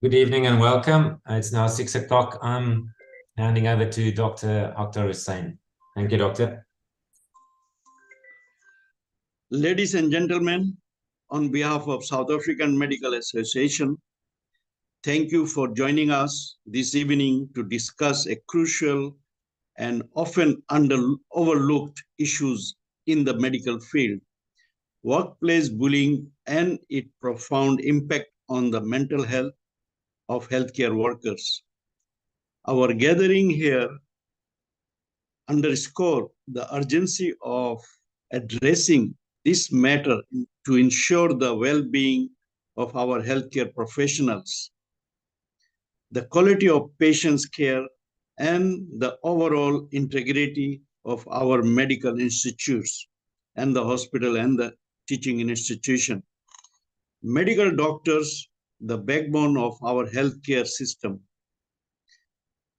Good evening and welcome. It's now 6 o'clock. I'm handing over to Dr. Akhtar Hussain. Thank you, Doctor. Ladies and gentlemen, on behalf of South African Medical Association, thank you for joining us this evening to discuss a crucial and often overlooked issues in the medical field, workplace bullying and its profound impact on the mental health of healthcare workers. Our gathering here underscore the urgency of addressing this matter to ensure the well-being of our healthcare professionals, the quality of patients' care, and the overall integrity of our medical institutes and the hospital and the teaching institution. Medical doctors, the backbone of our healthcare system,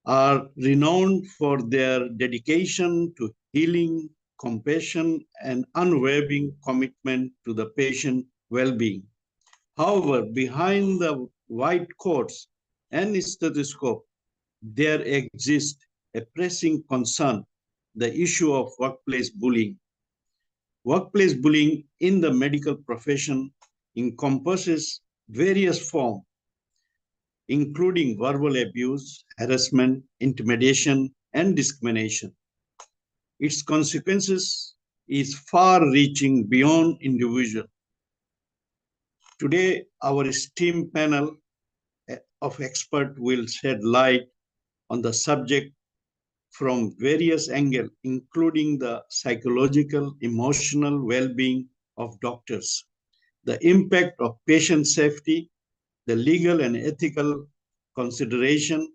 are renowned for their dedication to healing, compassion, and unwavering commitment to the patient well-being. However, behind the white coats and stethoscope, there exists a pressing concern, the issue of workplace bullying. Workplace bullying in the medical profession encompasses various forms, including verbal abuse, harassment, intimidation, and discrimination. Its consequences is far-reaching beyond individual. Today, our esteemed panel of experts will shed light on the subject from various angles, including the psychological, emotional well-being of doctors, the impact of patient safety, the legal and ethical consideration,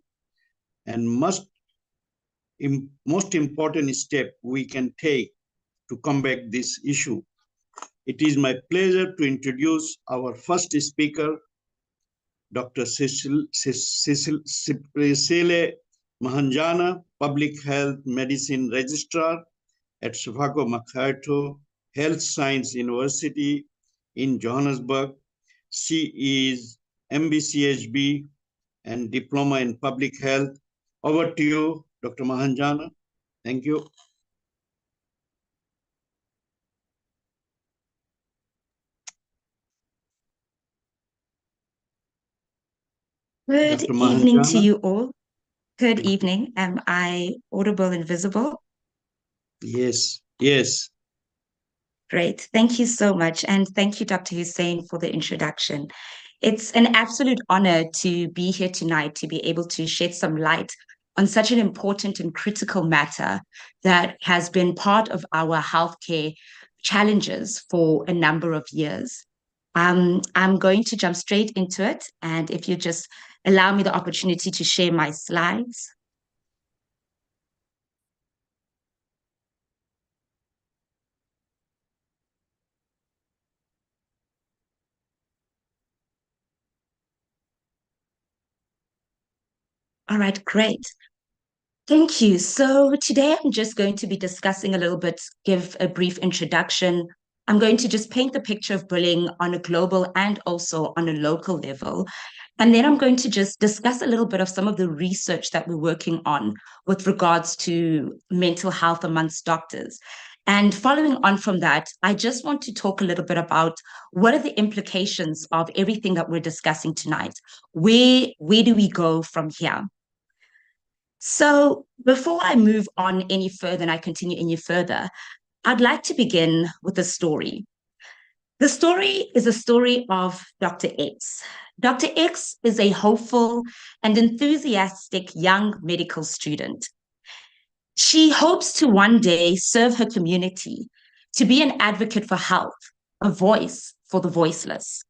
and most important step we can take to combat this issue. It is my pleasure to introduce our first speaker, Dr. Cecile Mahanjana, Public Health Medicine Registrar at Sefako Makhato Health Science University in Johannesburg. She is MBCHB and Diploma in Public Health. Over to you, Dr. Mahanjana. Thank you. Good evening to you all. Good evening. Am I audible and visible? Yes, yes. Great. Thank you so much. And thank you, Dr. Hussain, for the introduction. It's an absolute honor to be here tonight to be able to shed some light on such an important and critical matter that has been part of our healthcare challenges for a number of years. I'm going to jump straight into it. And if you just allow me the opportunity to share my slides. All right, great. Thank you. So today I'm just going to be discussing a little bit, give a brief introduction. I'm going to just paint the picture of bullying on a global and also on a local level. And then I'm going to just discuss a little bit of some of the research that we're working on with regards to mental health amongst doctors. And following on from that, I just want to talk a little bit about what are the implications of everything that we're discussing tonight? Where do we go from here? So before I move on any further and I continue any further, I'd like to begin with a story. The story is a story of Dr. X. Dr. X is a hopeful and enthusiastic young medical student. She hopes to one day serve her community, to be an advocate for health, a voice for the voiceless.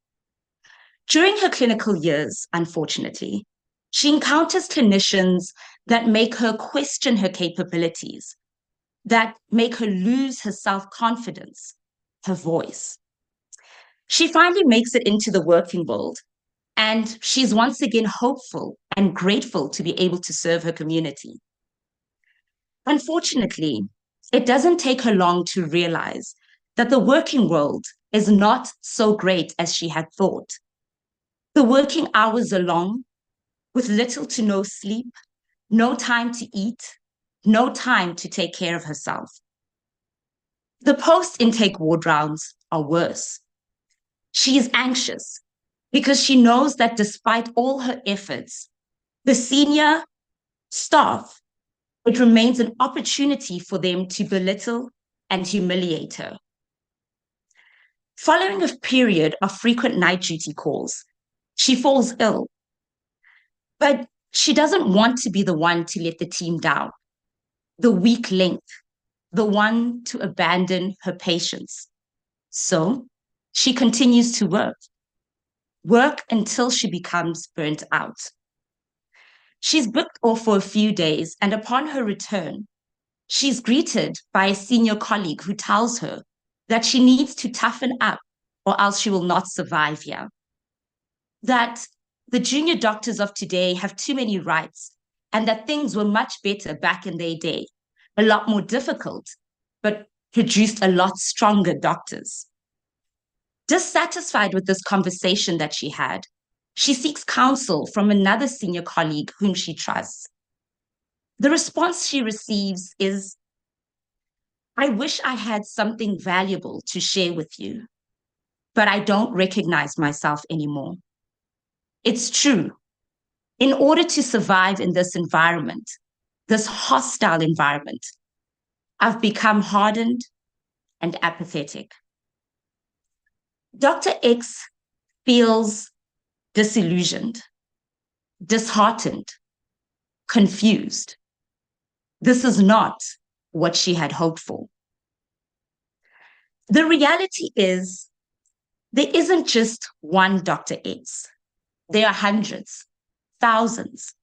During her clinical years, unfortunately, she encounters clinicians that make her question her capabilities, that make her lose her self-confidence, her voice. She finally makes it into the working world, and she's once again hopeful and grateful to be able to serve her community. Unfortunately, it doesn't take her long to realize that the working world is not so great as she had thought. The working hours are long, with little to no sleep, no time to eat, no time to take care of herself. The post-intake ward rounds are worse. She is anxious because she knows that despite all her efforts, the senior staff, it remains an opportunity for them to belittle and humiliate her. Following a period of frequent night duty calls, she falls ill. But she doesn't want to be the one to let the team down, the weak link, the one to abandon her patients. So she continues to work until she becomes burnt out. She's booked off for a few days, and upon her return, she's greeted by a senior colleague who tells her that she needs to toughen up or else she will not survive here. That the junior doctors of today have too many rights and that things were much better back in their day, a lot more difficult, but produced a lot stronger doctors. Dissatisfied with this conversation that she had, she seeks counsel from another senior colleague whom she trusts. The response she receives is, "I wish I had something valuable to share with you, but I don't recognize myself anymore." It's true. In order to survive in this environment, this hostile environment, I've become hardened and apathetic. Dr. X feels disillusioned, disheartened, confused. This is not what she had hoped for. The reality is, there isn't just one Dr. X. There are hundreds, thousands.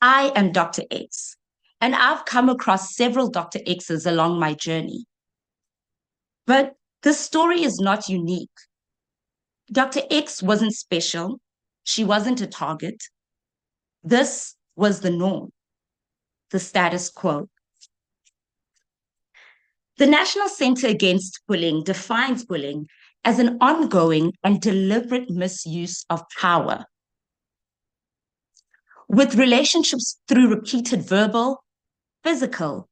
I am Dr. X, and I've come across several Dr. X's along my journey. But this story is not unique. Dr. X wasn't special. She wasn't a target. This was the norm, the status quo. The National Center Against Bullying defines bullying as an ongoing and deliberate misuse of power, with relationships through repeated verbal, physical,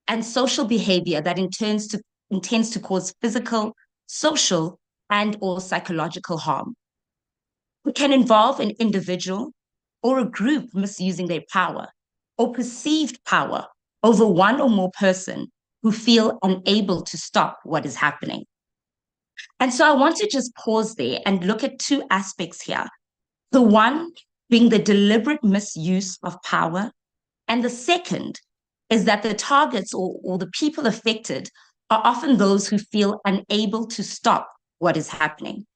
and social behavior that intends to cause physical, social, and/or psychological harm. It can involve an individual or a group misusing their power or perceived power over one or more person who feel unable to stop what is happening. And so I want to just pause there and look at two aspects here. The one being the deliberate misuse of power, and the second is that the targets or the people affected are often those who feel unable to stop what is happening.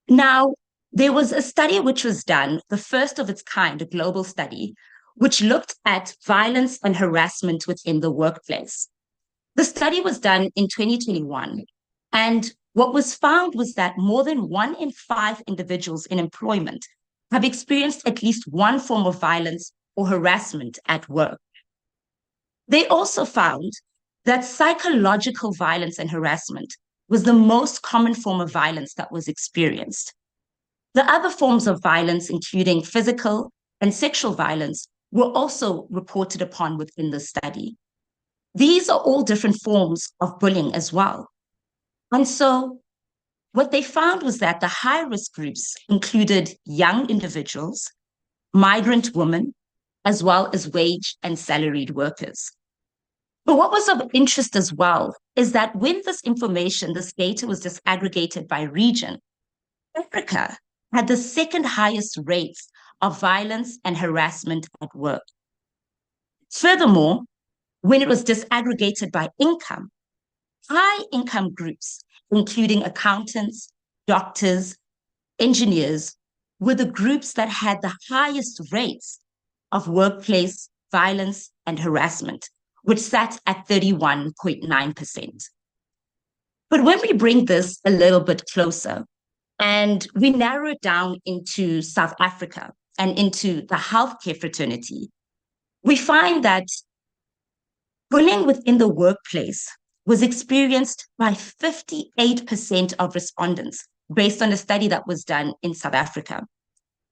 Now, there was a study which was done, the first of its kind, a global study, which looked at violence and harassment within the workplace. The study was done in 2021, and what was found was that more than 1 in 5 individuals in employment have experienced at least one form of violence or harassment at work. They also found that psychological violence and harassment was the most common form of violence that was experienced. The other forms of violence, including physical and sexual violence, were also reported upon within the study. These are all different forms of bullying as well. And so what they found was that the high-risk groups included young individuals, migrant women, as well as wage and salaried workers. But what was of interest as well is that when this information, this data was disaggregated by region, Africa had the second highest rates of violence and harassment at work. Furthermore, when it was disaggregated by income, high-income groups, including accountants, doctors, engineers, were the groups that had the highest rates of workplace violence and harassment, which sat at 31.9%. But when we bring this a little bit closer and we narrow it down into South Africa and into the healthcare fraternity, we find that bullying within the workplace was experienced by 58% of respondents based on a study that was done in South Africa.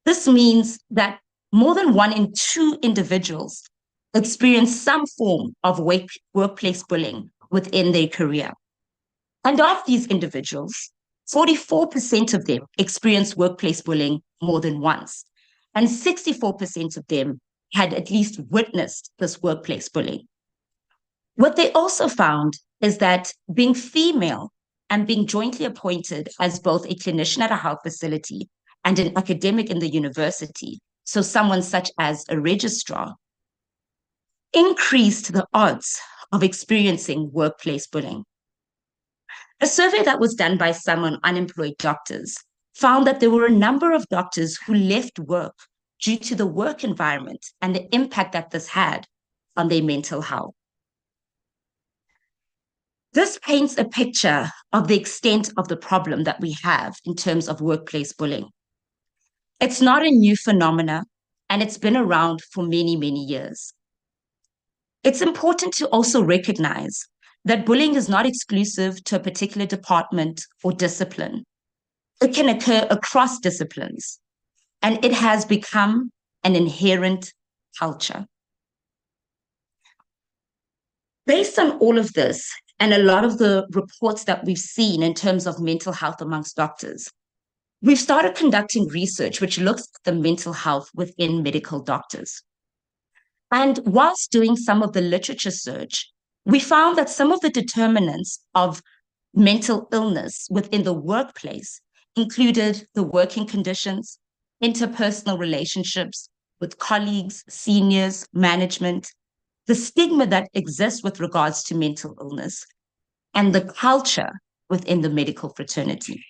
This means that more than 1 in 2 individuals experience some form of workplace bullying within their career. And of these individuals, 44% of them experience workplace bullying more than once, and 64% of them had at least witnessed this workplace bullying. What they also found is that being female and being jointly appointed as both a clinician at a health facility and an academic in the university, so someone such as a registrar, increased the odds of experiencing workplace bullying. A survey that was done by some on unemployed doctors found that there were a number of doctors who left work due to the work environment and the impact that this had on their mental health. This paints a picture of the extent of the problem that we have in terms of workplace bullying. It's not a new phenomenon, and it's been around for many, many years. It's important to also recognize that bullying is not exclusive to a particular department or discipline. It can occur across disciplines, and it has become an inherent culture. Based on all of this, and a lot of the reports that we've seen in terms of mental health amongst doctors, we've started conducting research which looks at the mental health within medical doctors. And whilst doing some of the literature search, we found that some of the determinants of mental illness within the workplace included the working conditions, interpersonal relationships with colleagues, seniors, management, the stigma that exists with regards to mental illness, and the culture within the medical fraternity.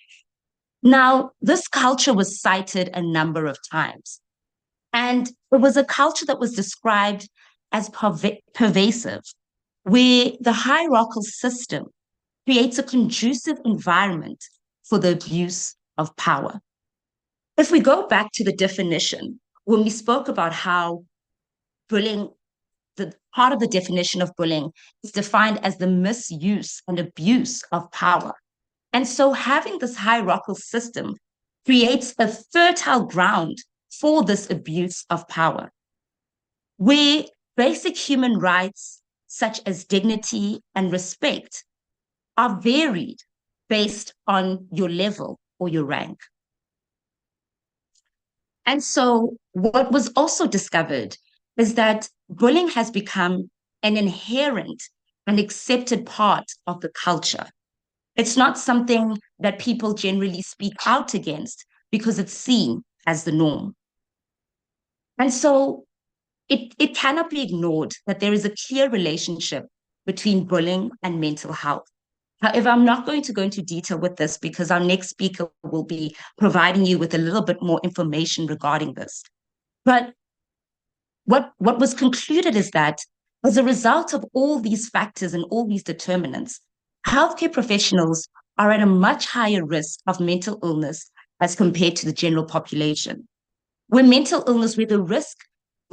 Now, this culture was cited a number of times, and it was a culture that was described as pervasive, where the hierarchical system creates a conducive environment for the abuse of power. If we go back to the definition, when we spoke about how bullying, the part of the definition of bullying is defined as the misuse and abuse of power. And so having this hierarchical system creates a fertile ground for this abuse of power, where basic human rights such as dignity and respect are varied based on your level or your rank. And so what was also discovered is that bullying has become an inherent and accepted part of the culture. It's not something that people generally speak out against because it's seen as the norm. And so it cannot be ignored that there is a clear relationship between bullying and mental health. However, I'm not going to go into detail with this because our next speaker will be providing you with a little bit more information regarding this. But what was concluded is that as a result of all these factors and all these determinants, healthcare professionals are at a much higher risk of mental illness as compared to the general population. Where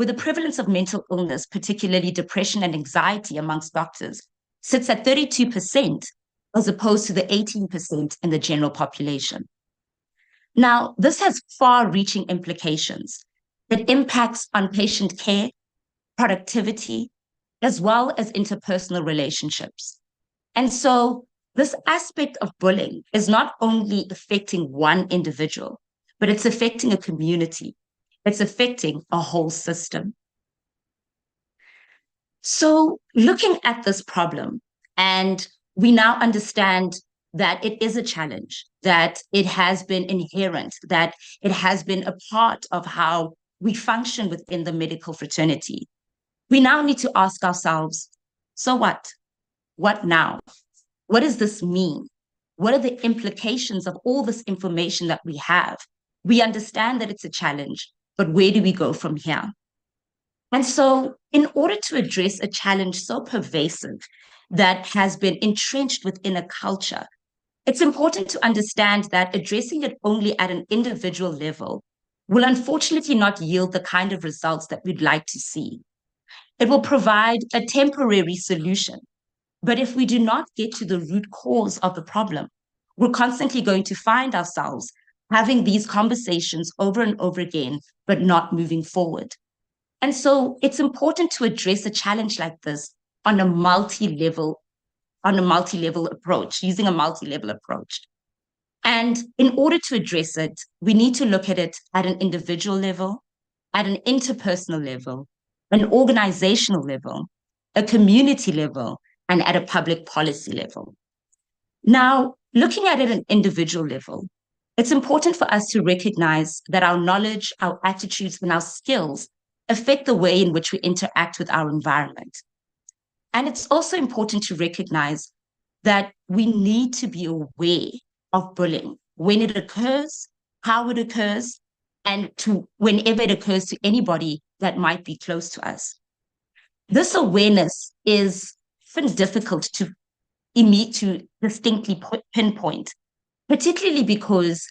the prevalence of mental illness, particularly depression and anxiety amongst doctors, sits at 32% as opposed to the 18% in the general population. Now, this has far-reaching implications. It impacts on patient care, productivity, as well as interpersonal relationships. And so this aspect of bullying is not only affecting one individual, but it's affecting a community. It's affecting a whole system. So looking at this problem, and we now understand that it is a challenge, that it has been inherent, that it has been a part of how we function within the medical fraternity. We now need to ask ourselves, so what? What now? What does this mean? What are the implications of all this information that we have? We understand that it's a challenge, but where do we go from here? And so in order to address a challenge so pervasive that has been entrenched within a culture, it's important to understand that addressing it only at an individual level will unfortunately not yield the kind of results that we'd like to see. It will provide a temporary solution, but if we do not get to the root cause of the problem, we're constantly going to find ourselves having these conversations over and over again, but not moving forward. And so it's important to address a challenge like this on a multi-level approach, using a multi-level approach. And in order to address it, we need to look at it at an individual level, at an interpersonal level, an organizational level, a community level, and at a public policy level. Now, looking at it at an individual level, it's important for us to recognize that our knowledge, our attitudes, and our skills affect the way in which we interact with our environment. And it's also important to recognize that we need to be aware of bullying when it occurs, how it occurs, and to whenever it occurs to anybody that might be close to us. This awareness is often difficult to distinctly pinpoint, particularly because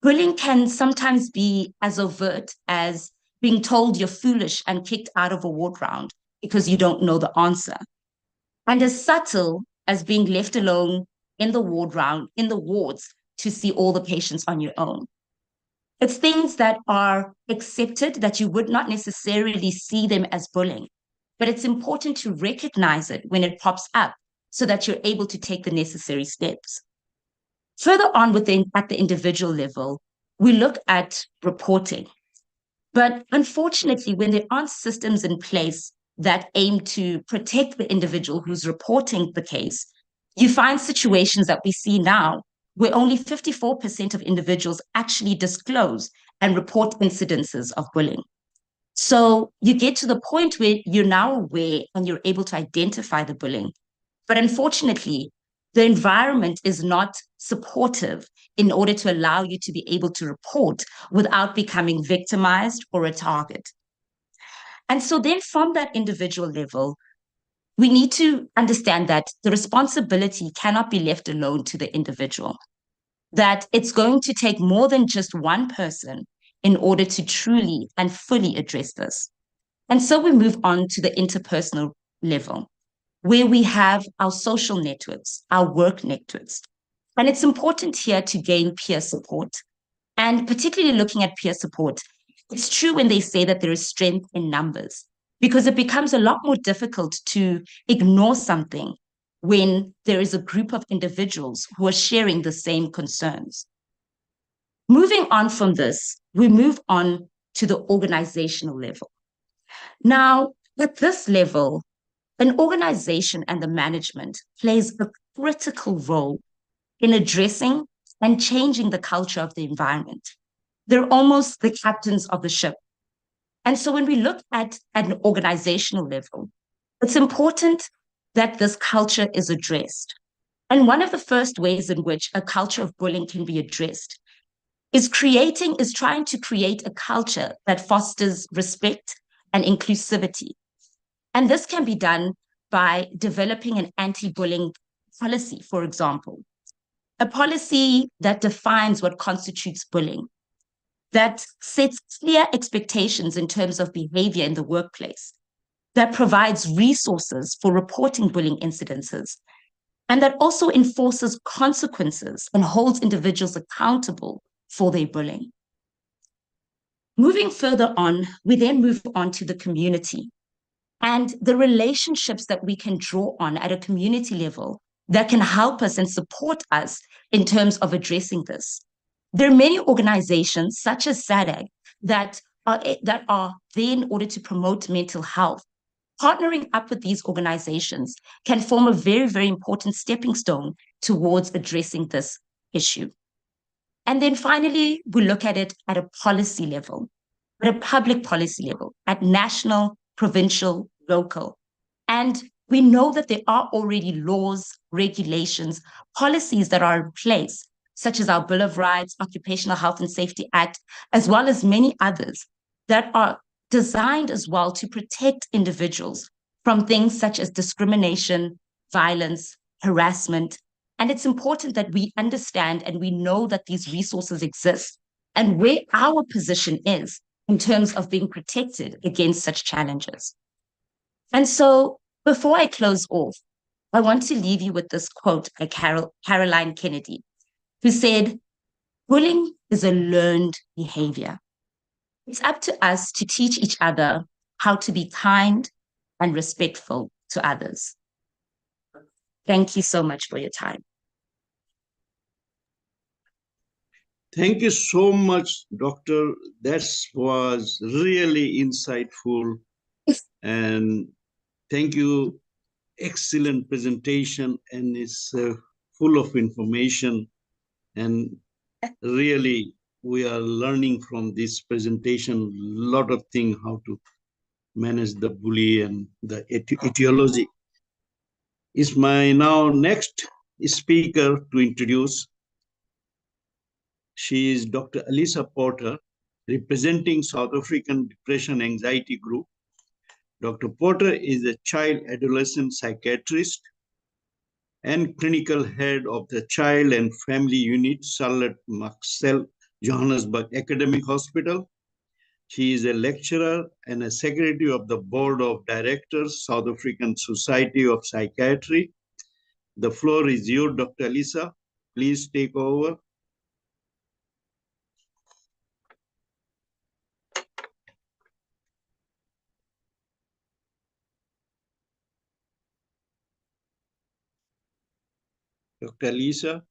bullying can sometimes be as overt as being told you're foolish and kicked out of a ward round because you don't know the answer, and as subtle as being left alone in the ward round, in the wards, to see all the patients on your own. It's things that are accepted that you would not necessarily see them as bullying, but it's important to recognize it when it pops up so that you're able to take the necessary steps. Further on at the individual level, we look at reporting. But unfortunately, when there aren't systems in place that aim to protect the individual who's reporting the case, you find situations that we see now where only 54% of individuals actually disclose and report incidences of bullying. So you get to the point where you're now aware and you're able to identify the bullying. But unfortunately, the environment is not supportive in order to allow you to be able to report without becoming victimized or a target. And so then from that individual level, we need to understand that the responsibility cannot be left alone to the individual, that it's going to take more than just one person in order to truly and fully address this. And so we move on to the interpersonal level, where we have our social networks, our work networks. And it's important here to gain peer support. And particularly looking at peer support, it's true when they say that there is strength in numbers, because it becomes a lot more difficult to ignore something when there is a group of individuals who are sharing the same concerns. Moving on from this, we move on to the organizational level. Now, at this level, an organization and the management plays a critical role in addressing and changing the culture of the environment. They're almost the captains of the ship. And so when we look at an organizational level, it's important that this culture is addressed. And one of the first ways in which a culture of bullying can be addressed is trying to create a culture that fosters respect and inclusivity. And this can be done by developing an anti-bullying policy, for example, a policy that defines what constitutes bullying, that sets clear expectations in terms of behavior in the workplace, that provides resources for reporting bullying incidences, and that also enforces consequences and holds individuals accountable for their bullying. Moving further on, we then move on to the community and the relationships that we can draw on at a community level that can help us and support us in terms of addressing this. There are many organizations such as SADAG that are there in order to promote mental health. Partnering up with these organizations can form a very, very important stepping stone towards addressing this issue. And then finally, we look at it at a policy level, at a public policy level, at national, provincial, local. And we know that there are already laws, regulations, policies that are in place, such as our Bill of Rights, Occupational Health and Safety Act, as well as many others that are designed as well to protect individuals from things such as discrimination, violence, harassment. And it's important that we understand and we know that these resources exist and where our position is in terms of being protected against such challenges. And so before I close off, I want to leave you with this quote by Caroline Kennedy, who said, Bullying is a learned behavior. It's up to us to teach each other how to be kind and respectful to others. Thank you so much for your time. Thank you so much, Doctor. That was really insightful. And thank you. Excellent presentation, and it's full of information. And really, we are learning from this presentation a lot of things, how to manage the bully and the etiology. Is my now next speaker to introduce. She is Dr. Elisa Porter, representing South African Depression Anxiety Group. Dr. Porter is a child adolescent psychiatrist and clinical head of the Child and Family Unit, Charlotte Maxwell Johannesburg Academic Hospital. She is a lecturer and a secretary of the Board of Directors, South African Society of Psychiatry. The floor is yours, Dr. Elisa. Please take over. Dr. Lisa.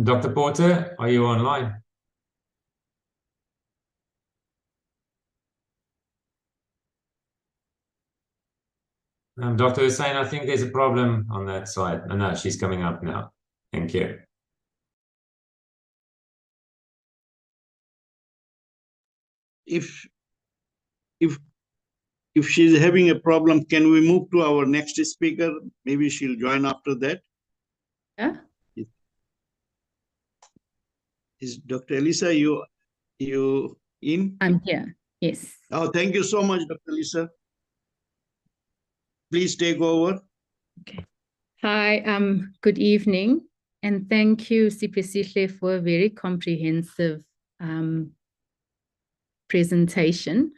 Dr. Porter, are you online? Dr. Hussain, I think there's a problem on that side. No, she's coming up now. Thank you. If she's having a problem, can we move to our next speaker? Maybe she'll join after that. Yeah. Is Dr. Elisa, you in? I'm here. Yes. Oh, thank you so much, Dr. Elisa. Please take over. Okay. Hi, good evening, and thank you, Sipesihle, for a very comprehensive presentation.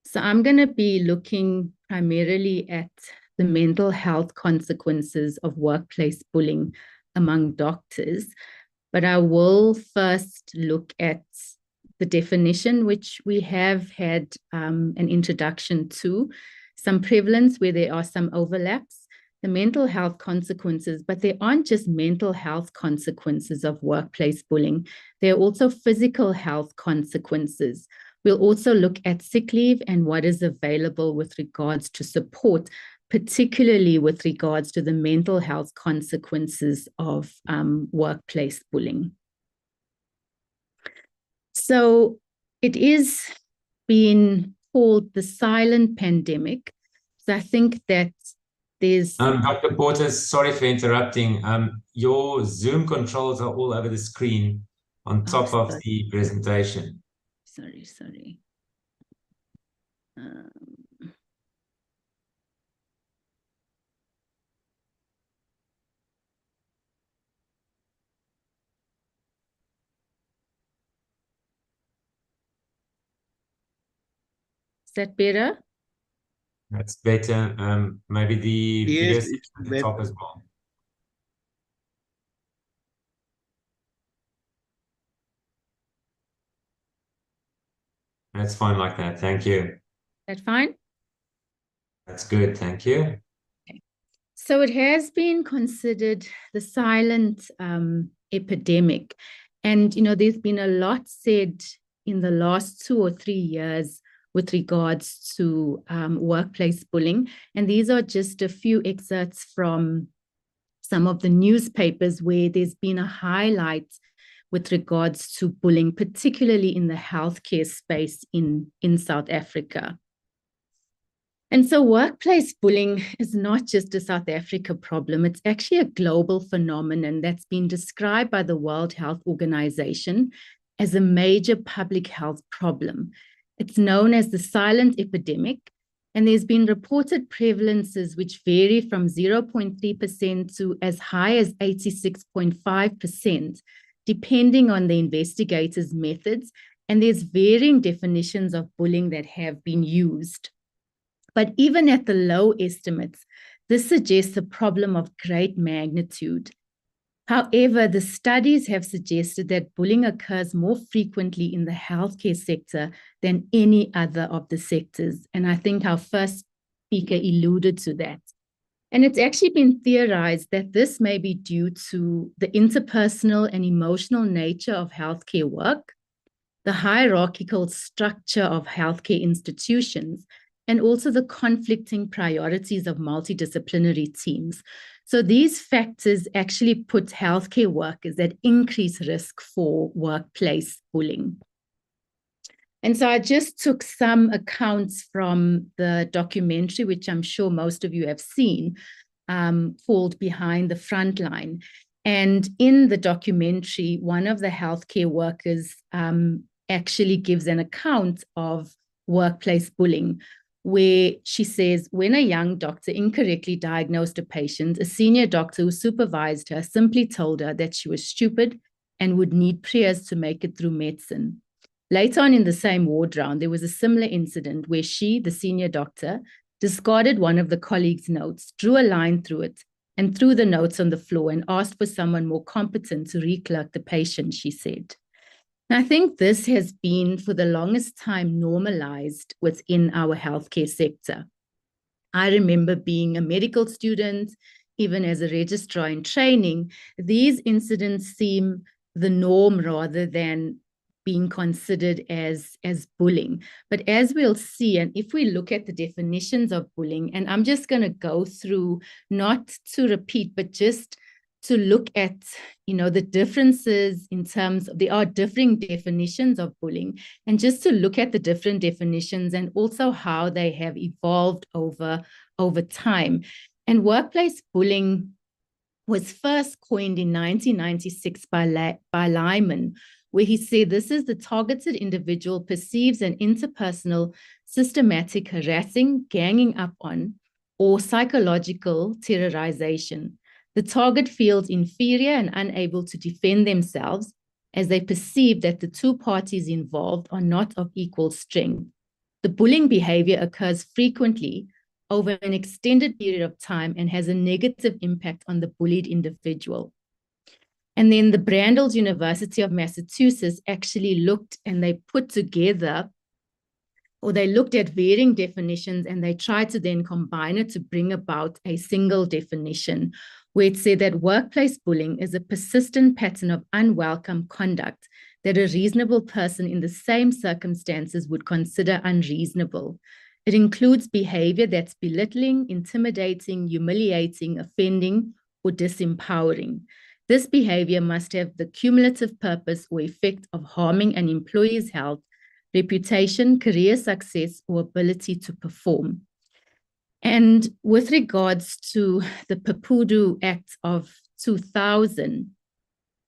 So I'm going to be looking primarily at the mental health consequences of workplace bullying among doctors, but I will first look at the definition, which we have had an introduction to, some prevalence where there are some overlaps, the mental health consequences, but there aren't just mental health consequences of workplace bullying. There are also physical health consequences. We'll also look at sick leave and what is available with regards to support, particularly with regards to the mental health consequences of workplace bullying. So it is being called the silent pandemic. So I think that there's... Dr. Porter, sorry for interrupting. Your Zoom controls are all over the screen on top of the presentation. Sorry. Is that better? That's better. Maybe the Yes, biggest at the top as well. That's fine like that. Thank you. Is that fine? That's good. Thank you. Okay. So it has been considered the silent epidemic. And, there's been a lot said in the last 2 or 3 years with regards to workplace bullying. And these are just a few excerpts from some of the newspapers where there's been a highlight with regards to bullying, particularly in the healthcare space in South Africa. And so workplace bullying is not just a South Africa problem. It's actually a global phenomenon that's been described by the World Health Organization as a major public health problem. It's known as the silent epidemic, and there's been reported prevalences which vary from 0.3% to as high as 86.5%, depending on the investigators' methods, and there's varying definitions of bullying that have been used. But even at the low estimates, this suggests a problem of great magnitude. However, the studies have suggested that bullying occurs more frequently in the healthcare sector than any other of the sectors. And I think our first speaker alluded to that. And it's actually been theorized that this may be due to the interpersonal and emotional nature of healthcare work, the hierarchical structure of healthcare institutions, and also the conflicting priorities of multidisciplinary teams. So these factors actually put healthcare workers at increased risk for workplace bullying. And so I just took some accounts from the documentary, which I'm sure most of you have seen, called Behind the Frontline. And in the documentary, one of the healthcare workers actually gives an account of workplace bullying, where she says, when a young doctor incorrectly diagnosed a patient, a senior doctor who supervised her simply told her that she was stupid and would need prayers to make it through medicine. Later on in the same ward round, there was a similar incident where she, the senior doctor, discarded one of the colleagues' notes, drew a line through it, and threw the notes on the floor and asked for someone more competent to reclerk the patient, she said. And I think this has been, for the longest time, normalized within our healthcare sector. I remember being a medical student, even as a registrar in training, these incidents seem the norm rather than being considered as bullying. But as we'll see, and if we look at the definitions of bullying, and I'm just going to go through, not to repeat, but just to look at, the differences in terms of, there are differing definitions of bullying, and just to look at the different definitions and also how they have evolved over time. And workplace bullying was first coined in 1996 by Lyman, where he said this is the targeted individual perceives an interpersonal, systematic harassing, ganging up on, or psychological terrorization. The target feels inferior and unable to defend themselves as they perceive that the two parties involved are not of equal strength. The bullying behavior occurs frequently over an extended period of time and has a negative impact on the bullied individual. And then the Brandeis University of Massachusetts actually looked and they put together, or they looked at varying definitions and they tried to then combine it to bring about a single definition, where it said that workplace bullying is a persistent pattern of unwelcome conduct that a reasonable person in the same circumstances would consider unreasonable. It includes behavior that's belittling, intimidating, humiliating, offending, or disempowering. This behavior must have the cumulative purpose or effect of harming an employee's health, reputation, career success, or ability to perform. And with regards to the Papudu Act of 2000,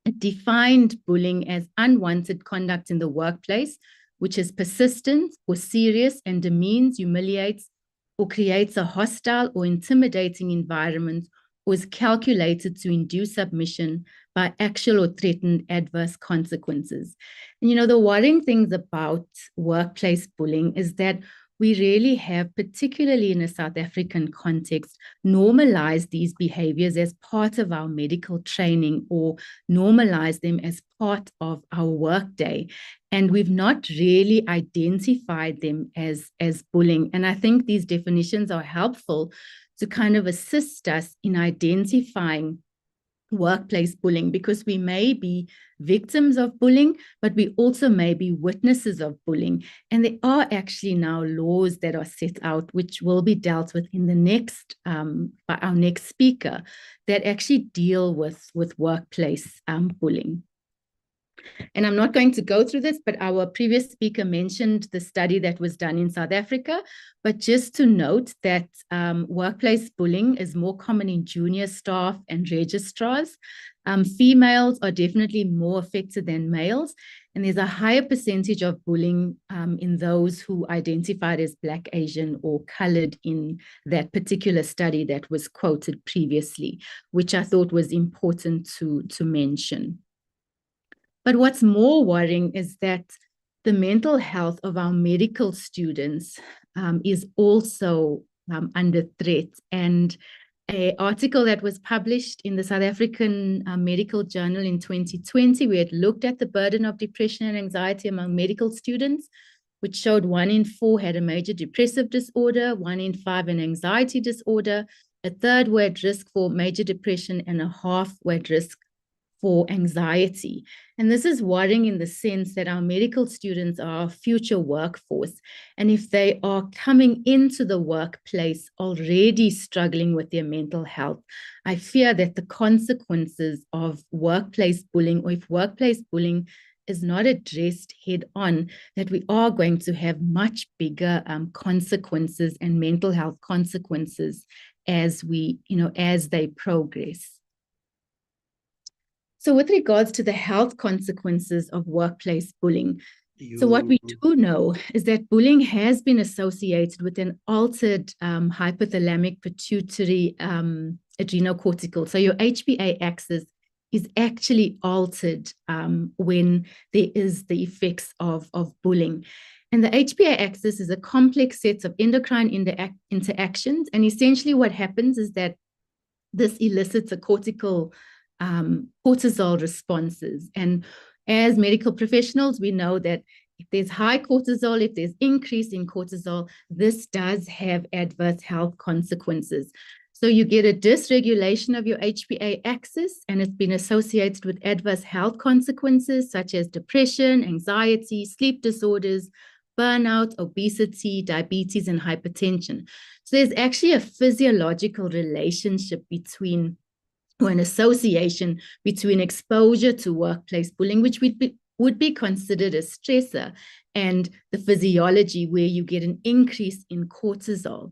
it defined bullying as unwanted conduct in the workplace, which is persistent or serious and demeans, humiliates, or creates a hostile or intimidating environment, or is calculated to induce submission by actual or threatened adverse consequences. And the worrying things about workplace bullying is that we really have, particularly in a South African context, normalized these behaviors as part of our medical training or normalized them as part of our workday. And we've not really identified them as bullying. And I think these definitions are helpful to kind of assist us in identifying workplace bullying, because we may be victims of bullying, but we also may be witnesses of bullying. And there are actually now laws that are set out, which will be dealt with in the next, by our next speaker, that actually deal with workplace bullying. And I'm not going to go through this, but our previous speaker mentioned the study that was done in South Africa. But just to note that workplace bullying is more common in junior staff and registrars. Females are definitely more affected than males. And there's a higher percentage of bullying in those who identified as Black, Asian, or colored in that particular study that was quoted previously, which I thought was important to mention. But what's more worrying is that the mental health of our medical students is also under threat. And an article that was published in the South African Medical Journal in 2020. We had looked at the burden of depression and anxiety among medical students, which showed 1 in 4 had a major depressive disorder, 1 in 5 an anxiety disorder, a third were at risk for major depression, and a half were at risk for anxiety. And this is worrying in the sense that our medical students are our future workforce. And if they are coming into the workplace already struggling with their mental health, I fear that the consequences of workplace bullying, or if workplace bullying is not addressed head on, that we are going to have much bigger consequences and mental health consequences as they progress. So with regards to the health consequences of workplace bullying, so what we do know is that bullying has been associated with an altered hypothalamic pituitary adrenocortical. So your HPA axis is actually altered when there is the effects of bullying. And the HPA axis is a complex set of endocrine interactions. And essentially what happens is that this elicits a cortical cortisol responses. And as medical professionals, we know that if there's high cortisol, if there's increase in cortisol, this does have adverse health consequences. So you get a dysregulation of your HPA axis, and it's been associated with adverse health consequences such as depression, anxiety, sleep disorders, burnout, obesity, diabetes, and hypertension. So there's actually a physiological relationship between, or an association between exposure to workplace bullying, which would be considered a stressor, and the physiology where you get an increase in cortisol.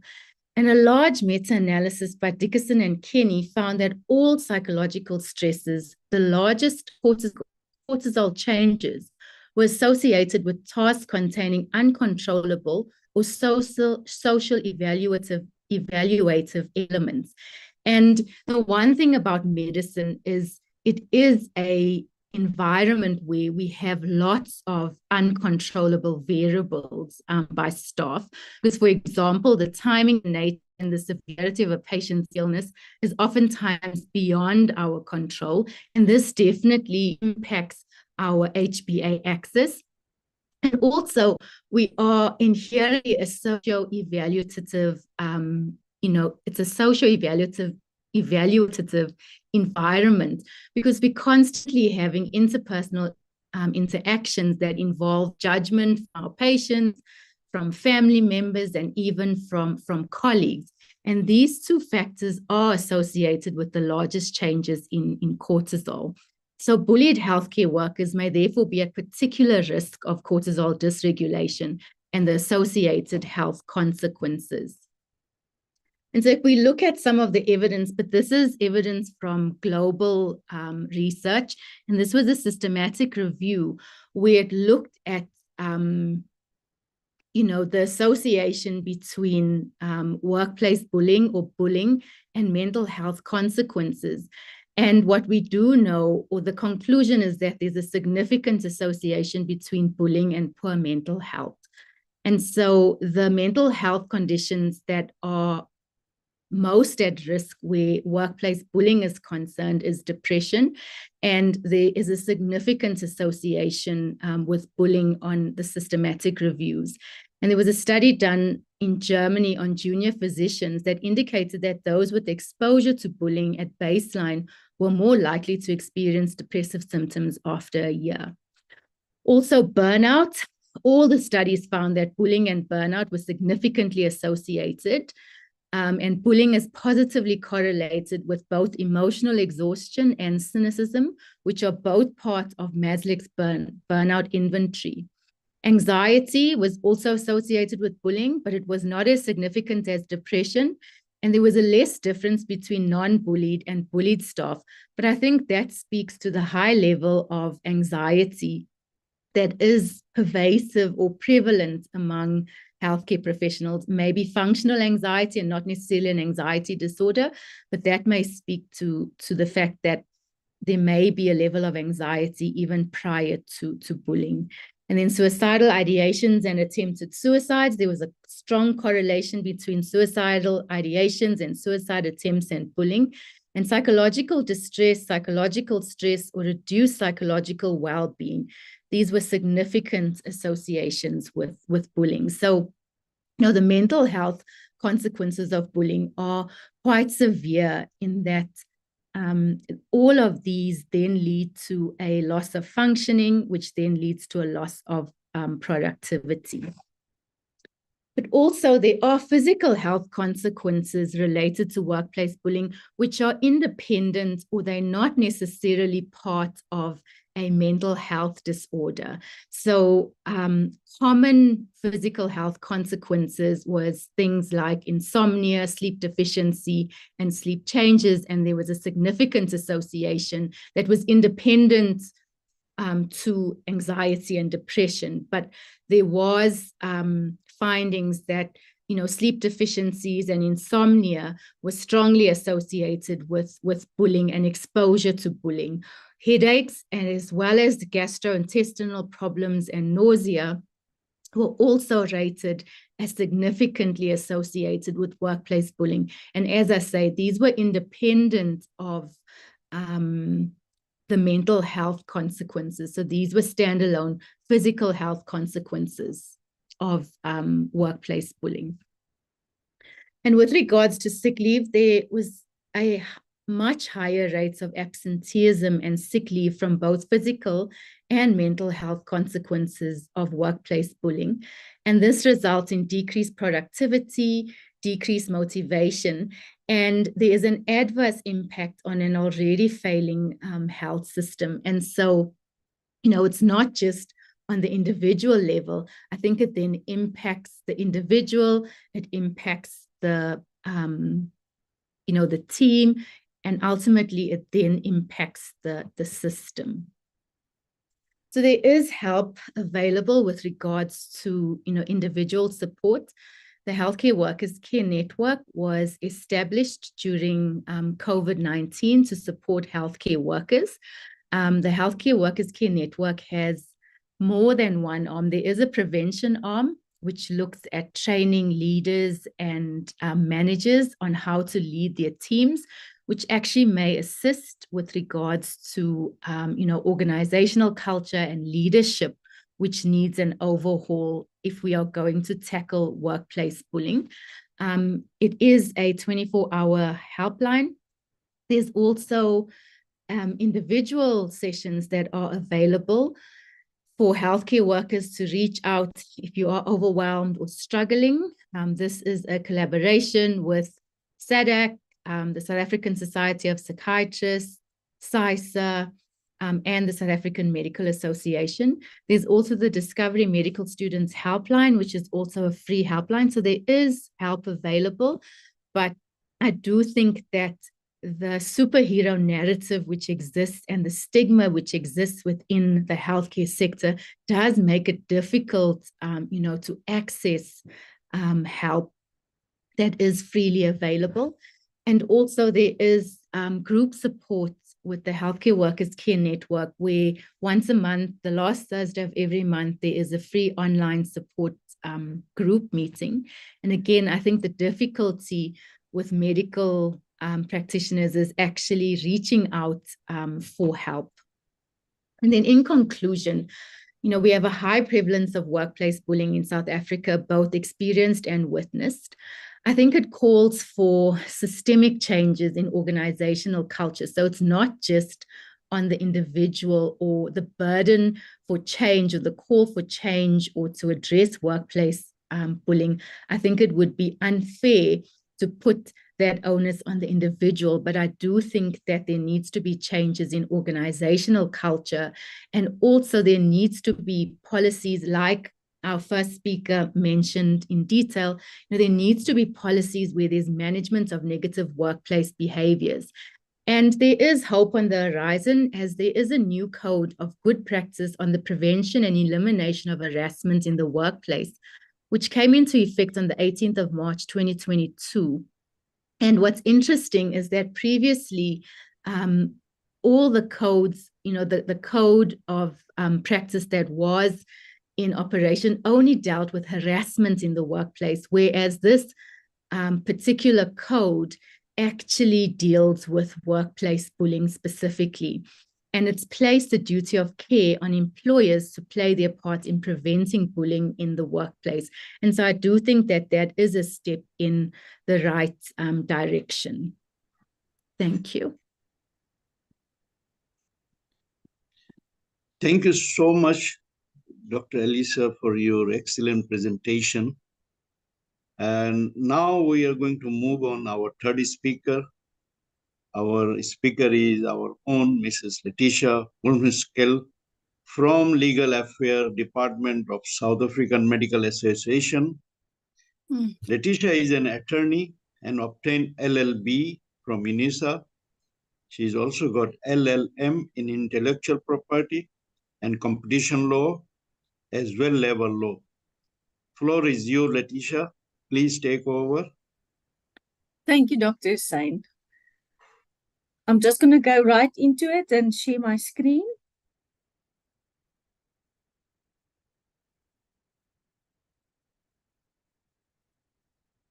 And a large meta-analysis by Dickerson and Kenny found that all psychological stresses, the largest cortisol changes, were associated with tasks containing uncontrollable or social evaluative elements. And the one thing about medicine is it is an environment where we have lots of uncontrollable variables by staff. Because, for example, the timing, nature, and the severity of a patient's illness is oftentimes beyond our control. And this definitely impacts our HPA axis. And also, we are inherently a socio-evaluative it's a socio-evaluative environment, because we're constantly having interpersonal interactions that involve judgment from our patients, from family members, and even from colleagues. And these two factors are associated with the largest changes in cortisol. So bullied healthcare workers may therefore be at particular risk of cortisol dysregulation and the associated health consequences. And so if we look at some of the evidence, but this is evidence from global research, and this was a systematic review where it looked at, the association between workplace bullying or bullying and mental health consequences. And what we do know, or the conclusion, is that there's a significant association between bullying and poor mental health. And so the mental health conditions that are most at risk where workplace bullying is concerned is depression, and there is a significant association with bullying on the systematic reviews. And there was a study done in Germany on junior physicians that indicated that those with exposure to bullying at baseline were more likely to experience depressive symptoms after a year. Also, burnout. All the studies found that bullying and burnout were significantly associated. And bullying is positively correlated with both emotional exhaustion and cynicism, which are both part of Maslach's burnout inventory. Anxiety was also associated with bullying, but it was not as significant as depression. And there was a less difference between non-bullied and bullied staff. But I think that speaks to the high level of anxiety that is pervasive or prevalent among healthcare professionals. Maybe functional anxiety and not necessarily an anxiety disorder, but that may speak to the fact that there may be a level of anxiety even prior to bullying. And then suicidal ideations and attempted suicides. There was a strong correlation between suicidal ideations and suicide attempts and bullying. And psychological distress, psychological stress, or reduced psychological well-being. These were significant associations with bullying. So, the mental health consequences of bullying are quite severe in that all of these then lead to a loss of functioning, which then leads to a loss of productivity. But also there are physical health consequences related to workplace bullying, which are independent, or they're not necessarily part of a mental health disorder. So common physical health consequences was things like insomnia, sleep deficiency, and sleep changes. And there was a significant association that was independent to anxiety and depression. But there was findings that sleep deficiencies and insomnia were strongly associated with bullying and exposure to bullying. Headaches, and as well as gastrointestinal problems and nausea, were also rated as significantly associated with workplace bullying. And as I say, these were independent of the mental health consequences. So these were standalone physical health consequences of workplace bullying. And with regards to sick leave, there was a much higher rates of absenteeism and sick leave from both physical and mental health consequences of workplace bullying. And this results in decreased productivity, decreased motivation, and there is an adverse impact on an already failing health system. And so, it's not just on the individual level. I think it then impacts the individual, it impacts the team, and ultimately it then impacts the system. So there is help available with regards to individual support. The Healthcare Workers Care Network was established during COVID-19 to support healthcare workers. The Healthcare Workers Care Network has more than one arm. There is a prevention arm, which looks at training leaders and managers on how to lead their teams, which actually may assist with regards to, organizational culture and leadership, which needs an overhaul if we are going to tackle workplace bullying. It is a 24-hour helpline. There's also individual sessions that are available for healthcare workers to reach out if you are overwhelmed or struggling. This is a collaboration with SADC, the South African Society of Psychiatrists, SAISA, and the South African Medical Association. There's also the Discovery Medical Students Helpline, which is also a free helpline. So there is help available, but I do think that the superhero narrative which exists and the stigma which exists within the healthcare sector does make it difficult, to access help that is freely available. And also there is group support with the Healthcare Workers Care Network, where once a month, the last Thursday of every month, there is a free online support group meeting. And again, I think the difficulty with medical practitioners is actually reaching out for help. And then in conclusion, we have a high prevalence of workplace bullying in South Africa, both experienced and witnessed. I think it calls for systemic changes in organizational culture. So it's not just on the individual or the burden for change or the call for change or to address workplace bullying. I think it would be unfair to put that onus on the individual, but I do think that there needs to be changes in organizational culture, and also there needs to be policies like our first speaker mentioned in detail. There needs to be policies where there's management of negative workplace behaviors. And there is hope on the horizon, as there is a new code of good practice on the prevention and elimination of harassment in the workplace, which came into effect on the 18th of March, 2022. And what's interesting is that previously, all the codes, the code of practice that was in operation only dealt with harassment in the workplace, whereas this particular code actually deals with workplace bullying specifically. And it's placed the duty of care on employers to play their part in preventing bullying in the workplace. And so I do think that that is a step in the right direction. Thank you. Thank you so much, Dr. Elisa, for your excellent presentation. And now we are going to move on our third speaker. Our speaker is our own Mrs. Letitia Ulmskel from Legal Affairs Department of South African Medical Association. Letitia is an attorney and obtained LLB from UNISA. She's also got LLM in intellectual property and competition law, as well labor law. Floor is yours, Letitia. Please take over. Thank you, Dr. Hussain. I'm just going to go right into it and share my screen.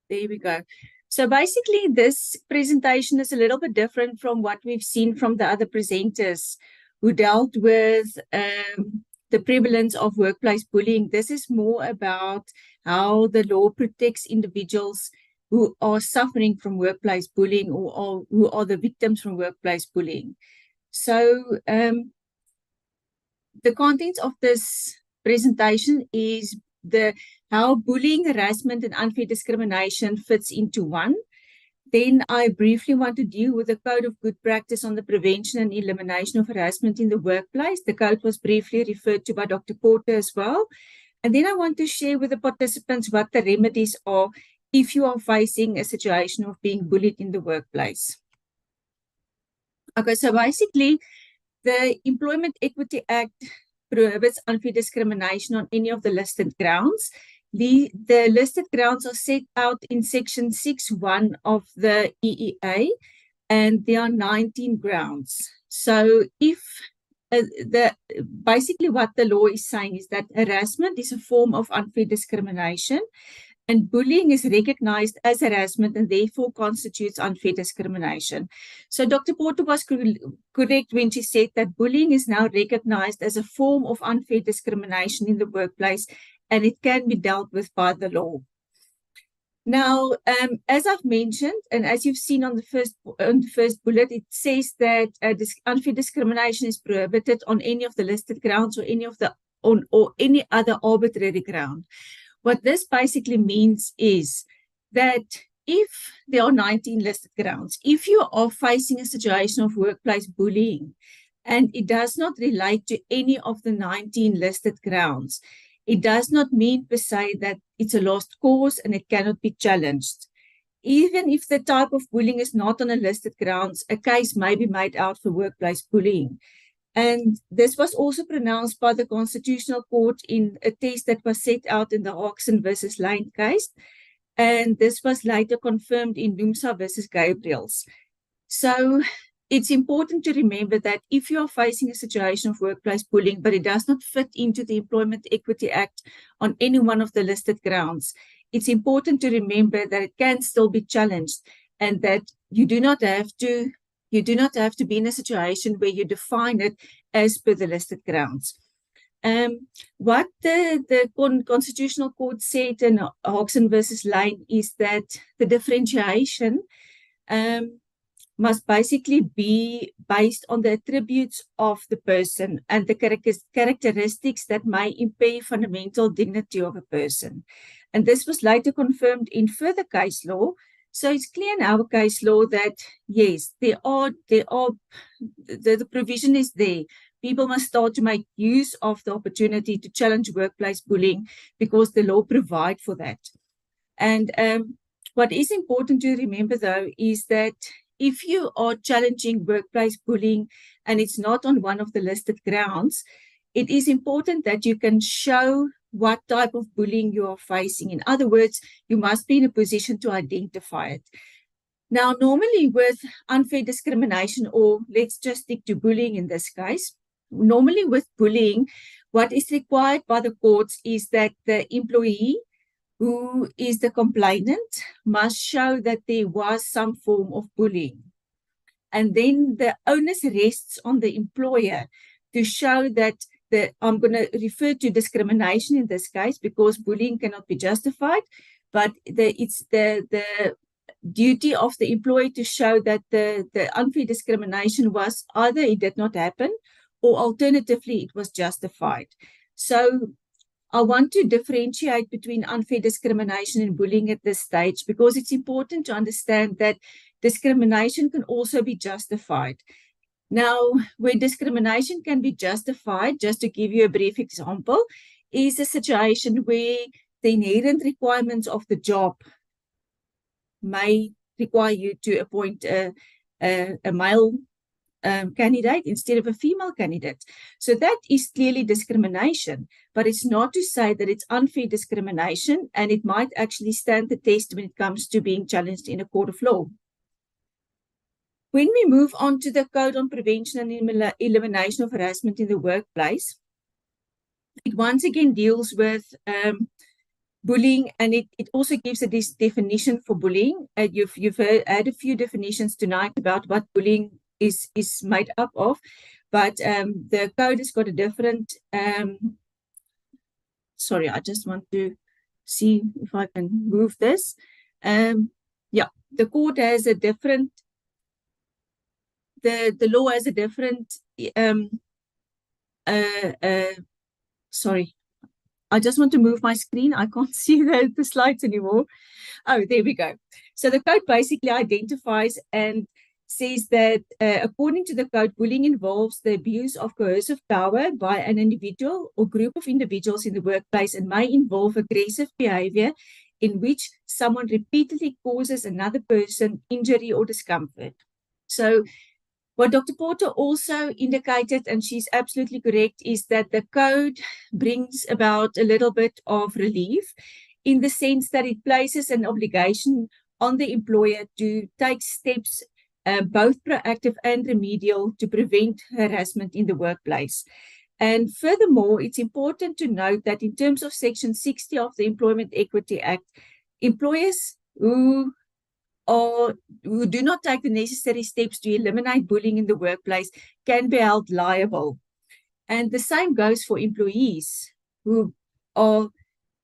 There we go. So basically, this presentation is a little bit different from what we've seen from the other presenters who dealt with the prevalence of workplace bullying. This is more about how the law protects individuals who are suffering from workplace bullying or who are the victims from workplace bullying. So the contents of this presentation is how bullying, harassment, and unfair discrimination fits into one. Then I briefly want to deal with the Code of Good Practice on the prevention and elimination of harassment in the workplace. The code was briefly referred to by Dr. Porter as well. And then I want to share with the participants what the remedies are if you are facing a situation of being bullied in the workplace. Okay, so basically, the Employment Equity Act prohibits unfair discrimination on any of the listed grounds. The listed grounds are set out in Section 6.1 of the EEA, and there are 19 grounds. So if basically what the law is saying is that harassment is a form of unfair discrimination, and bullying is recognized as harassment and therefore constitutes unfair discrimination. So Dr. Porter was correct when she said that bullying is now recognized as a form of unfair discrimination in the workplace, and it can be dealt with by the law. Now, as I've mentioned, and as you've seen on the first bullet, it says that unfair discrimination is prohibited on any of the listed grounds or any other arbitrary ground. What this basically means is that if there are 19 listed grounds, if you are facing a situation of workplace bullying and it does not relate to any of the 19 listed grounds, it does not mean per se that it's a lost cause and it cannot be challenged. Even if the type of bullying is not on a listed grounds, a case may be made out for workplace bullying. And this was also pronounced by the Constitutional Court in a test that was set out in the Hodgson versus Lane case. And this was later confirmed in Numsa versus Gabriels. So it's important to remember that if you are facing a situation of workplace bullying, but it does not fit into the Employment Equity Act on any one of the listed grounds, it's important to remember that it can still be challenged and that you do not have to be in a situation where you define it as per the listed grounds. What the Constitutional Court said in Hodgson versus Lane is that the differentiation must basically be based on the attributes of the person and the characteristics that may impair fundamental dignity of a person. And this was later confirmed in further case law. So it's clear in our case law that, yes, the provision is there. People must start to make use of the opportunity to challenge workplace bullying because the law provides for that. And what is important to remember, though, is that if you are challenging workplace bullying and it's not on one of the listed grounds, it is important that you can show what type of bullying you are facing. In other words, you must be in a position to identify it. Now, normally with unfair discrimination, or let's just stick to bullying in this case, normally with bullying, what is required by the courts is that the employee who is the complainant must show that there was some form of bullying. And then the onus rests on the employer to show that I'm going to refer to discrimination in this case because bullying cannot be justified, but it's the duty of the employer to show that the unfair discrimination was either it did not happen or alternatively it was justified. So I want to differentiate between unfair discrimination and bullying at this stage because it's important to understand that discrimination can also be justified. Now, where discrimination can be justified, just to give you a brief example, is a situation where the inherent requirements of the job may require you to appoint a male candidate instead of a female candidate. So that is clearly discrimination, but it's not to say that it's unfair discrimination, and it might actually stand the test when it comes to being challenged in a court of law. When we move on to the Code on Prevention and Elimination of Harassment in the Workplace, it once again deals with bullying, and it also gives a definition for bullying. You've had a few definitions tonight about what bullying is made up of, but the code has got a different, sorry, I just want to see if I can move this. Yeah, the court has a different, the law has a different, sorry, I just want to move my screen. I can't see the slides anymore. Oh, there we go. So the code basically identifies and says that according to the code, bullying involves the abuse of coercive power by an individual or group of individuals in the workplace and may involve aggressive behavior in which someone repeatedly causes another person injury or discomfort. So what Dr. Porter also indicated, and she's absolutely correct, is that the code brings about a little bit of relief in the sense that it places an obligation on the employer to take steps, both proactive and remedial, to prevent harassment in the workplace. And furthermore, it's important to note that in terms of Section 60 of the Employment Equity Act, employers who do not take the necessary steps to eliminate bullying in the workplace can be held liable. And the same goes for employees who are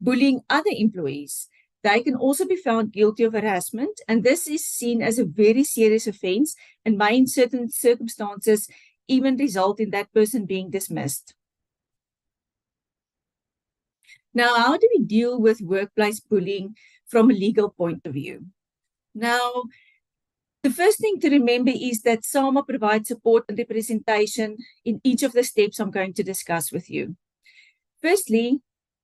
bullying other employees. They can also be found guilty of harassment, and this is seen as a very serious offense and may in certain circumstances even result in that person being dismissed. Now, how do we deal with workplace bullying from a legal point of view? Now, the first thing to remember is that SAMA provides support and representation in each of the steps I'm going to discuss with you. Firstly,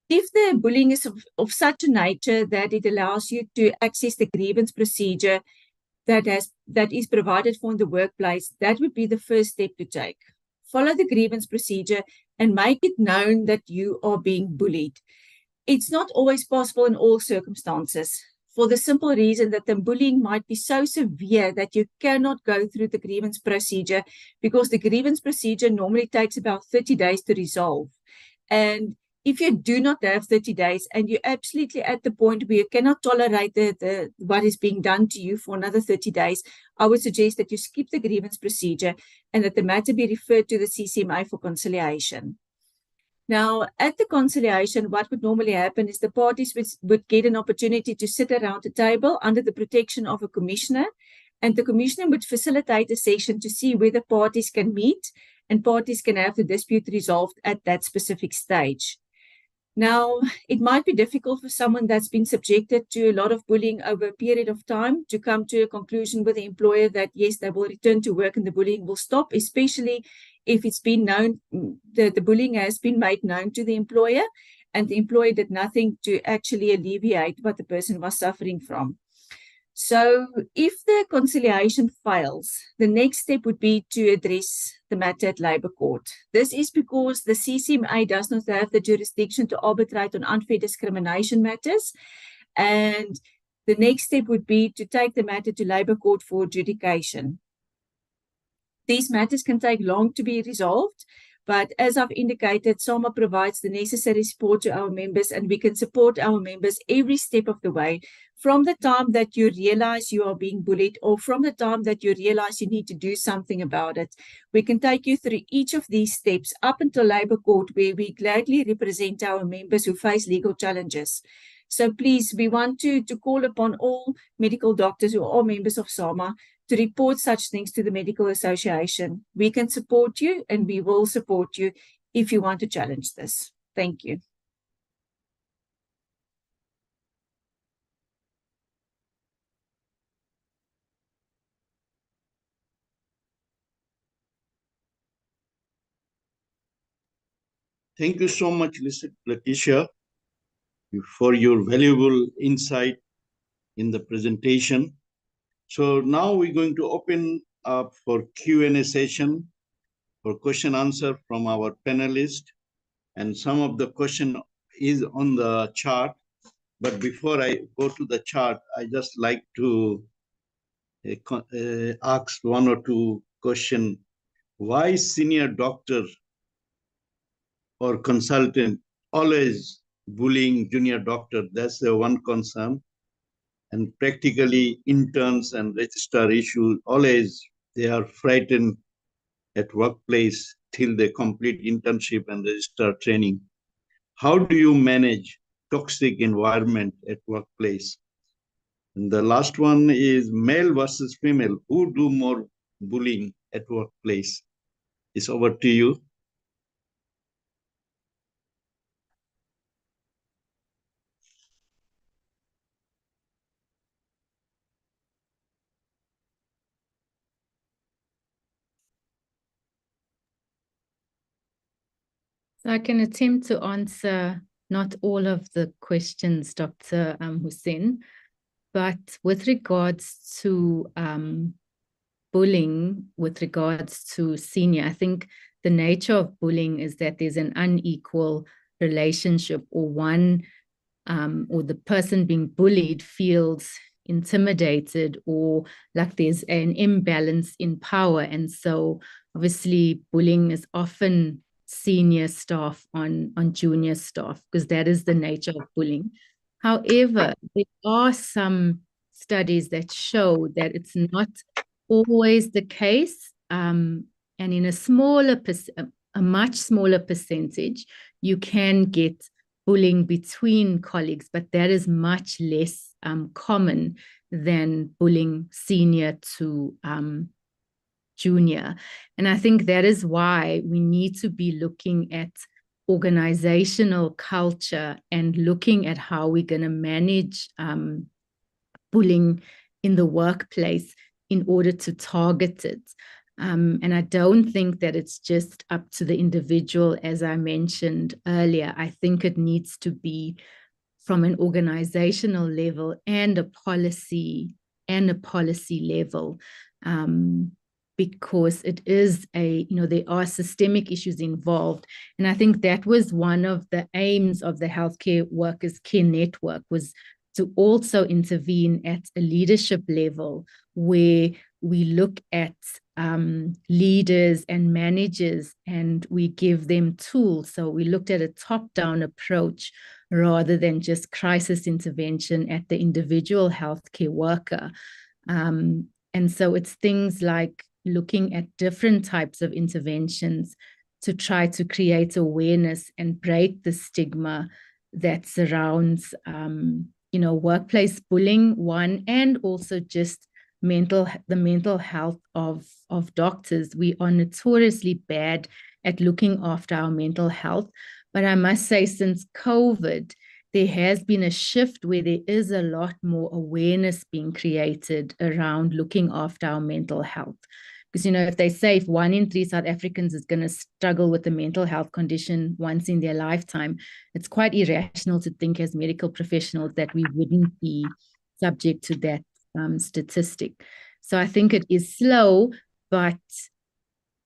if the bullying is of such a nature that it allows you to access the grievance procedure that is provided for in the workplace, that would be the first step to take. Follow the grievance procedure and make it known that you are being bullied. It's not always possible in all circumstances, for the simple reason that the bullying might be so severe that you cannot go through the grievance procedure, because the grievance procedure normally takes about 30 days to resolve. And if you do not have 30 days and you're absolutely at the point where you cannot tolerate what is being done to you for another 30 days, I would suggest that you skip the grievance procedure and that the matter be referred to the CCMA for conciliation. Now, at the conciliation, what would normally happen is the parties would get an opportunity to sit around a table under the protection of a commissioner, and the commissioner would facilitate a session to see whether parties can meet and parties can have the dispute resolved at that specific stage. Now, it might be difficult for someone that's been subjected to a lot of bullying over a period of time to come to a conclusion with the employer that, yes, they will return to work and the bullying will stop, especially if it's been known, the bullying has been made known to the employer and the employer did nothing to actually alleviate what the person was suffering from. So if the conciliation fails, the next step would be to address the matter at Labour Court. This is because the CCMA does not have the jurisdiction to arbitrate on unfair discrimination matters. And the next step would be to take the matter to Labour Court for adjudication. These matters can take long to be resolved, But as I've indicated, SAMA provides the necessary support to our members, and we can support our members every step of the way, from the time that you realize you are being bullied, or from the time that you realize you need to do something about it. We can take you through each of these steps up until Labour Court, where we gladly represent our members who face legal challenges. So please, we want to call upon all medical doctors who are members of SAMA to report such things to the Medical Association. We can support you, and we will support you if you want to challenge this. Thank you. Thank you so much, Letitia, for your valuable insight in the presentation. So now we're going to open up for Q&A session for question answer from our panelists. And some of the question is on the chart. But before I go to the chart, I just like to ask one or two questions. Why senior doctor or consultant always bullying junior doctor? That's the one concern. And practically interns and registrar issues, always they are frightened at workplace till they complete internship and registrar training. How do you manage toxic environment at workplace? And the last one is male versus female. Who do more bullying at workplace? It's over to you. So I can attempt to answer not all of the questions, Dr. Hussein, but with regards to bullying, with regards to senior, I think the nature of bullying is that there's an unequal relationship, or one or the person being bullied feels intimidated, or like there's an imbalance in power. And so obviously bullying is often senior staff on junior staff, because that is the nature of bullying. However, there are some studies that show that it's not always the case, and in a much smaller percentage, you can get bullying between colleagues, but that is much less common than bullying senior to junior. And I think that is why we need to be looking at organizational culture and looking at how we're going to manage bullying in the workplace in order to target it. And I don't think that it's just up to the individual, as I mentioned earlier. I think it needs to be from an organizational level and a policy level, because it is there are systemic issues involved. And I think that was one of the aims of the Healthcare Workers Care Network, was to also intervene at a leadership level, where we look at leaders and managers and we give them tools. So we looked at a top-down approach rather than just crisis intervention at the individual healthcare worker. And so it's things like looking at different types of interventions to try to create awareness and break the stigma that surrounds workplace bullying, one, and also just the mental health of doctors. We are notoriously bad at looking after our mental health. But I must say, since COVID, there has been a shift where there is a lot more awareness being created around looking after our mental health. Because, if they say if 1 in 3 South Africans is going to struggle with a mental health condition once in their lifetime, it's quite irrational to think as medical professionals that we wouldn't be subject to that statistic. So I think it is slow, but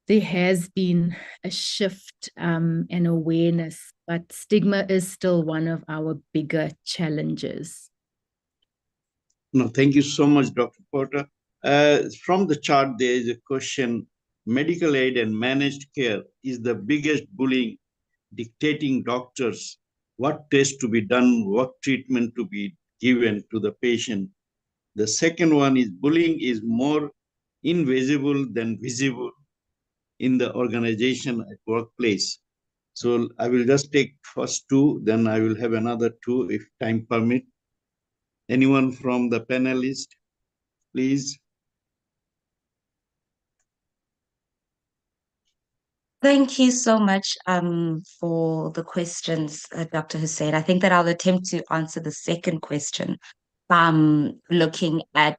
there has been a shift and awareness, but stigma is still one of our bigger challenges. No, thank you so much, Dr. Porter. From the chart, there is a question, medical aid and managed care is the biggest bullying, dictating doctors what tests to be done, what treatment to be given to the patient. The second one is bullying is more invisible than visible in the organization at workplace. So I will just take first two, then I will have another two if time permit. Anyone from the panelist, please? Thank you so much for the questions, Dr. Hussein. I think that I'll attempt to answer the second question, looking at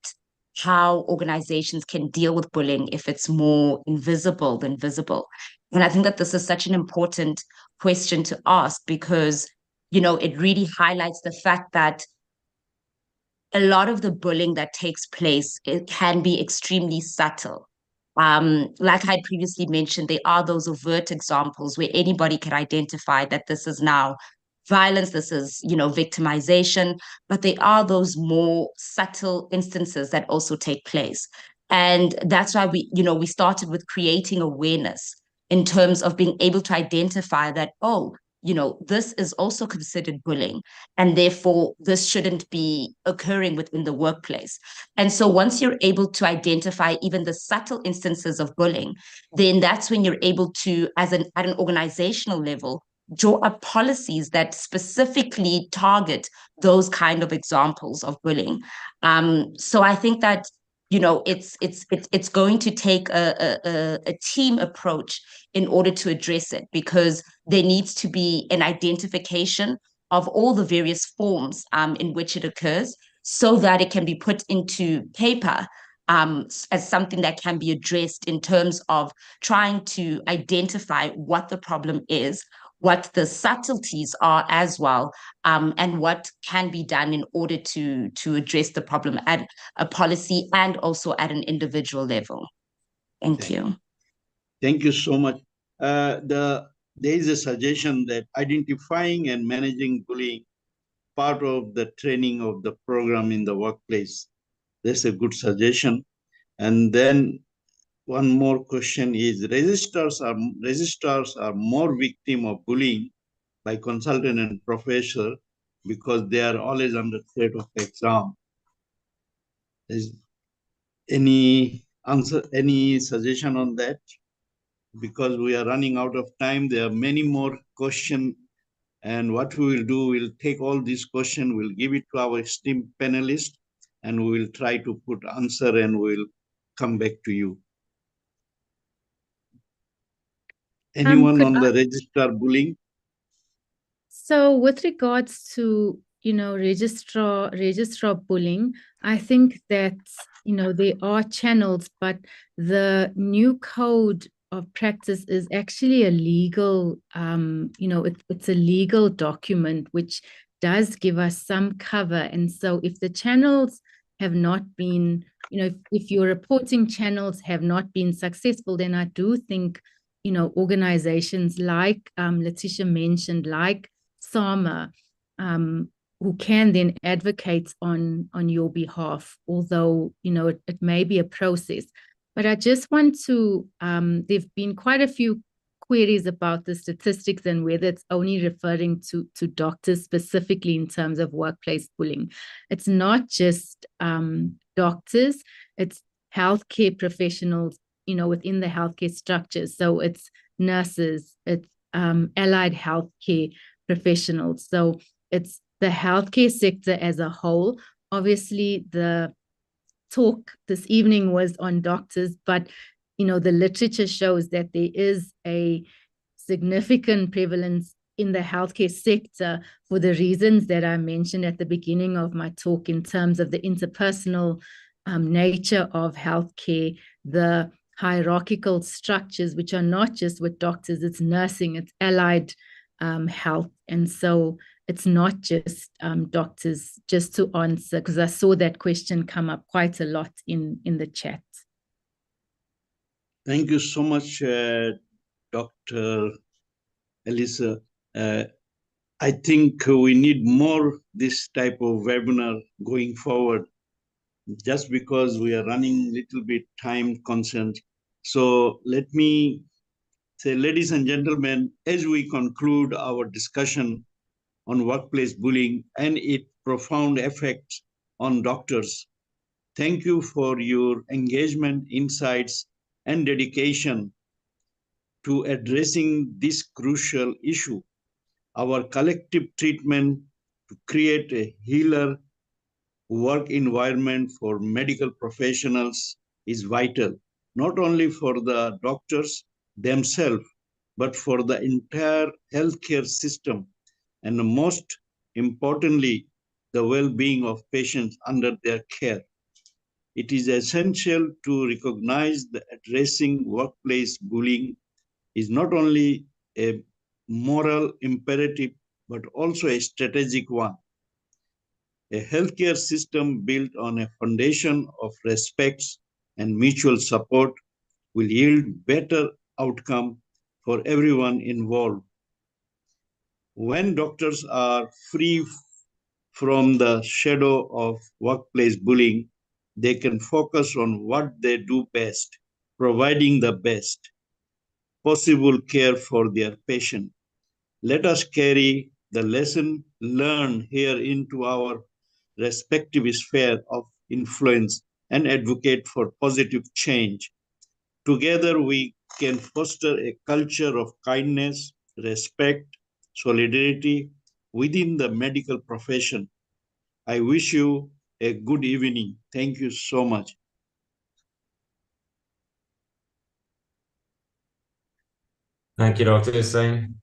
how organizations can deal with bullying if it's more invisible than visible. And I think that this is such an important question to ask because, you know, it really highlights the fact that a lot of the bullying that takes place, it can be extremely subtle. Like I previously mentioned, there are those overt examples where anybody can identify that this is now violence, this is, you know, victimization, but there are those more subtle instances that also take place. And that's why we started with creating awareness in terms of being able to identify that, oh, this is also considered bullying, and therefore this shouldn't be occurring within the workplace. And so once you're able to identify even the subtle instances of bullying, then that's when you're able to, at an organizational level, draw up policies that specifically target those kind of examples of bullying. So I think that it's going to take a team approach in order to address it, because there needs to be an identification of all the various forms in which it occurs, so that it can be put into paper as something that can be addressed in terms of trying to identify what the problem is, what the subtleties are as well, and what can be done in order to address the problem at a policy and also at an individual level. Thank you. Thank you so much. There is a suggestion that identifying and managing bullying part of the training of the program in the workplace. That's a good suggestion. And then one more question is, registrars are more victim of bullying by consultant and professor because they are always under threat of exam. Is any answer, any suggestion on that? Because we are running out of time, there are many more questions. And what we will do, we'll take all these questions, we'll give it to our esteemed panelists, and we will try to put answer and we'll come back to you. Anyone on the registrar bullying? So with regards to, registrar bullying, I think that, there are channels, but the new code of practice is actually a legal, it's a legal document which does give us some cover. And so if the channels have not been, if your reporting channels have not been successful, then I do think, organizations like Letitia mentioned, like SAMA, who can then advocate on your behalf, although, it may be a process. But I just want to, there've been quite a few queries about the statistics and whether it's only referring to doctors specifically in terms of workplace bullying. It's not just doctors, it's healthcare professionals, within the healthcare structures. So it's nurses, it's allied healthcare professionals. So it's the healthcare sector as a whole. Obviously, the talk this evening was on doctors, but the literature shows that there is a significant prevalence in the healthcare sector for the reasons that I mentioned at the beginning of my talk, in terms of the interpersonal nature of healthcare, the hierarchical structures, which are not just with doctors, it's nursing, it's allied health. And so it's not just doctors, just to answer, because I saw that question come up quite a lot in the chat. Thank you so much, Dr. Elisa. I think we need more this type of webinar going forward, just because we are running a little bit time concerned. So let me say, ladies and gentlemen, as we conclude our discussion on workplace bullying and its profound effects on doctors, thank you for your engagement, insights, and dedication to addressing this crucial issue. Our collective treatment to create a healer work environment for medical professionals is vital, not only for the doctors themselves, but for the entire healthcare system, and most importantly, the well-being of patients under their care. It is essential to recognize that addressing workplace bullying is not only a moral imperative, but also a strategic one. A healthcare system built on a foundation of respect and mutual support will yield better outcome for everyone involved. When doctors are free from the shadow of workplace bullying, they can focus on what they do best, providing the best possible care for their patient. Let us carry the lesson learned here into our respective sphere of influence and advocate for positive change. Together, we can foster a culture of kindness, respect, solidarity within the medical profession. I wish you a good evening. Thank you so much. Thank you, Dr. Hussain.